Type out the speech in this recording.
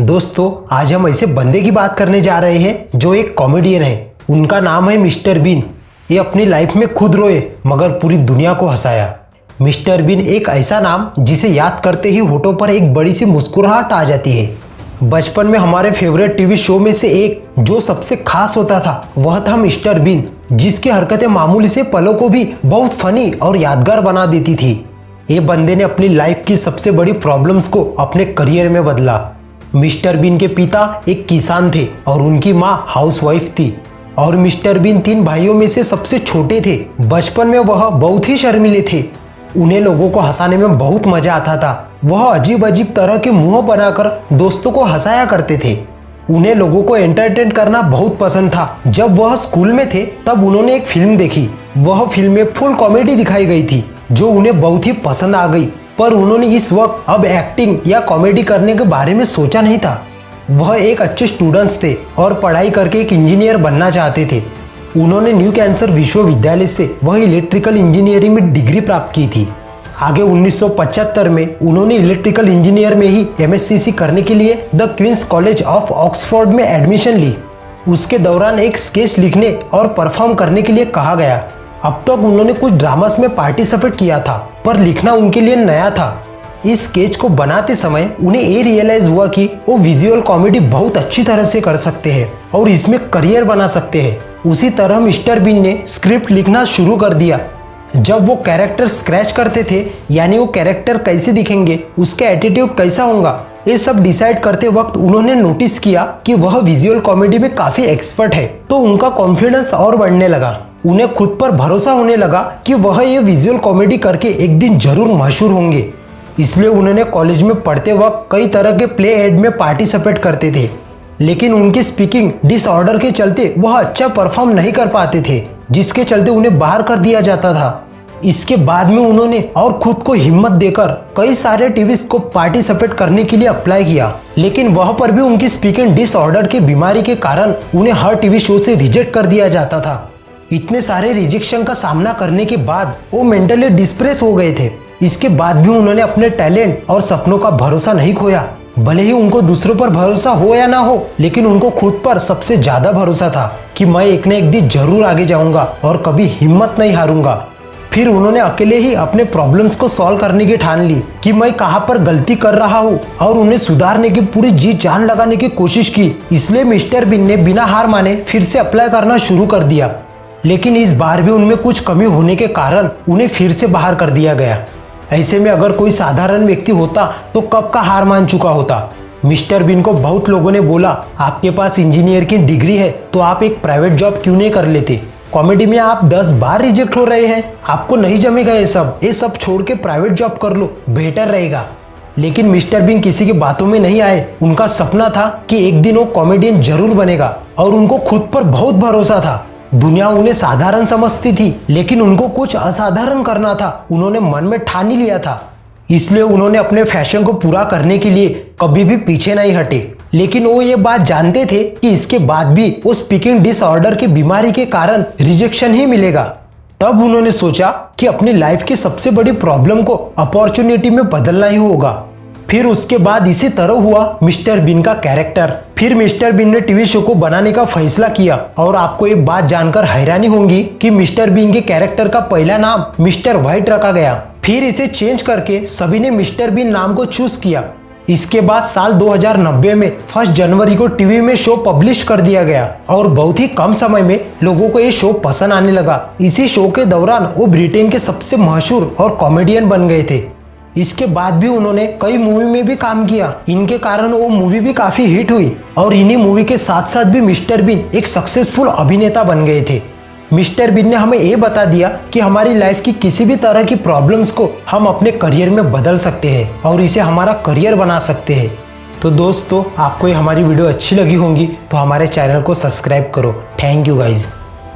दोस्तों, आज हम ऐसे बंदे की बात करने जा रहे हैं जो एक कॉमेडियन है। उनका नाम है मिस्टर बीन। ये अपनी लाइफ में खुद रोए मगर पूरी दुनिया को हंसाया। मिस्टर बीन एक ऐसा नाम जिसे याद करते ही होठों पर एक बड़ी सी मुस्कुराहट आ जाती है। बचपन में हमारे फेवरेट टीवी शो में से एक जो सबसे खास होता था वह था मिस्टर बीन, जिसकी हरकतें मामूली से पलों को भी बहुत फनी और यादगार बना देती थी। ये बंदे ने अपनी लाइफ की सबसे बड़ी प्रॉब्लम्स को अपने करियर में बदला। मिस्टर बीन के पिता एक किसान थे और उनकी माँ हाउसवाइफ थी और मिस्टर बीन 3 भाइयों में से सबसे छोटे थे। बचपन में वह बहुत ही शर्मीले थे। उन्हें लोगों को हंसाने में बहुत मजा आता था। वह अजीब अजीब तरह के मुंह बनाकर दोस्तों को हंसाया करते थे। उन्हें लोगों को एंटरटेन करना बहुत पसंद था। जब वह स्कूल में थे तब उन्होंने एक फिल्म देखी। वह फिल्म में फुल कॉमेडी दिखाई गई थी जो उन्हें बहुत ही पसंद आ गई, पर उन्होंने इस वक्त अब एक्टिंग या कॉमेडी करने के बारे में सोचा नहीं था। वह एक अच्छे स्टूडेंट्स थे और पढ़ाई करके एक इंजीनियर बनना चाहते थे। उन्होंने न्यू कैंसर विश्वविद्यालय से वह इलेक्ट्रिकल इंजीनियरिंग में डिग्री प्राप्त की थी। आगे 1975 में उन्होंने इलेक्ट्रिकल इंजीनियर में ही MSc करने के लिए the Queen's college of Oxford में एडमिशन ली। उसके दौरान एक स्केच लिखने और परफॉर्म करने के लिए कहा गया। अब तक उन्होंने कुछ ड्रामास में पार्टिसिपेट किया था, पर लिखना उनके लिए नया था। इस स्केच को बनाते समय उन्हें ये रियलाइज हुआ कि वो विजुअल कॉमेडी बहुत अच्छी तरह से कर सकते हैं और इसमें करियर बना सकते हैं। उसी तरह मिस्टर बीन ने स्क्रिप्ट लिखना शुरू कर दिया। जब वो कैरेक्टर स्क्रैच करते थे, यानी वो कैरेक्टर कैसे दिखेंगे, उसका एटीट्यूड कैसा होगा, ये सब डिसाइड करते वक्त उन्होंने नोटिस किया कि वह विजुअल कॉमेडी में काफी एक्सपर्ट है। तो उनका कॉन्फिडेंस और बढ़ने लगा। उन्हें खुद पर भरोसा होने लगा कि वह ये विजुअल कॉमेडी करके एक दिन जरूर मशहूर होंगे। इसलिए उन्होंने कॉलेज में पढ़ते वक्त कई तरह के प्ले एड में पार्टिसिपेट करते थे, लेकिन उनकी स्पीकिंग डिसऑर्डर के चलते वह अच्छा परफॉर्म नहीं कर पाते थे, जिसके चलते उन्हें बाहर कर दिया जाता था। इसके बाद में उन्होंने और खुद को हिम्मत देकर कई सारे टीवीज को पार्टिसिपेट करने के लिए अप्लाई किया, लेकिन वह पर भी उनकी स्पीकिंग डिसऑर्डर की बीमारी के कारण उन्हें हर टीवी शो से रिजेक्ट कर दिया जाता था। इतने सारे रिजेक्शन का सामना करने के बाद वो मेंटली डिस्प्रेस हो गए थे। इसके बाद भी उन्होंने अपने टैलेंट और सपनों का भरोसा नहीं खोया। भले ही उनको दूसरों पर भरोसा हो या ना हो, लेकिन उनको खुद पर सबसे ज्यादा भरोसा था कि मैं एक न एक दिन जरूर आगे जाऊंगा और कभी हिम्मत नहीं हारूंगा। फिर उन्होंने अकेले ही अपने प्रॉब्लम्स को सॉल्व करने की ठान ली कि मैं कहाँ पर गलती कर रहा हूँ और उन्हें सुधारने की पूरी जी जान लगाने की कोशिश की। इसलिए मिस्टर बीन ने बिना हार माने फिर से अप्लाई करना शुरू कर दिया, लेकिन इस बार भी उनमें कुछ कमी होने के कारण उन्हें फिर से बाहर कर दिया गया। ऐसे में अगर कोई साधारण व्यक्ति होता तो कब का हार मान चुका होता। मिस्टर बीन को बहुत लोगों ने बोला, आपके पास इंजीनियर की डिग्री है तो आप एक प्राइवेट जॉब क्यों नहीं कर लेते? कॉमेडी में आप 10 बार रिजेक्ट हो रहे हैं, आपको नहीं जमेगा ये सब छोड़ के प्राइवेट जॉब कर लो, बेटर रहेगा। लेकिन मिस्टर बीन किसी की बातों में नहीं आए। उनका सपना था कि एक दिन वो कॉमेडियन जरूर बनेगा और उनको खुद पर बहुत भरोसा था। दुनिया उन्हें साधारण समझती थी, लेकिन उनको कुछ असाधारण करना था। उन्होंने मन में ठान ही लिया था। इसलिए उन्होंने अपने फैशन को पूरा करने के लिए कभी भी पीछे नहीं हटे। लेकिन वो ये बात जानते थे कि इसके बाद भी वो स्पीकिंग डिसऑर्डर की बीमारी के कारण रिजेक्शन ही मिलेगा। तब उन्होंने सोचा कि अपनी लाइफ की सबसे बड़ी प्रॉब्लम को अपॉर्चुनिटी में बदलना ही होगा। फिर उसके बाद इसी तरह हुआ मिस्टर बीन का कैरेक्टर। फिर मिस्टर बीन ने टीवी शो को बनाने का फैसला किया और आपको एक बात जानकर हैरानी होगी कि मिस्टर बीन के कैरेक्टर का पहला नाम मिस्टर व्हाइट रखा गया। फिर इसे चेंज करके सभी ने मिस्टर बीन नाम को चूज किया। इसके बाद साल 2090 में 1 जनवरी को टीवी में शो पब्लिश कर दिया गया और बहुत ही कम समय में लोगों को ये शो पसंद आने लगा। इसी शो के दौरान वो ब्रिटेन के सबसे मशहूर और कॉमेडियन बन गए थे। इसके बाद भी उन्होंने कई मूवी में भी काम किया। इनके कारण वो मूवी भी काफी हिट हुई और इन्हीं मूवी के साथ साथ भी मिस्टर बीन एक सक्सेसफुल अभिनेता बन गए थे। मिस्टर बीन ने हमें ये बता दिया कि हमारी लाइफ की किसी भी तरह की प्रॉब्लम्स को हम अपने करियर में बदल सकते हैं और इसे हमारा करियर बना सकते हैं। तो दोस्तों, आपको ये हमारी वीडियो अच्छी लगी होंगी तो हमारे चैनल को सब्सक्राइब करो। Thank you guys.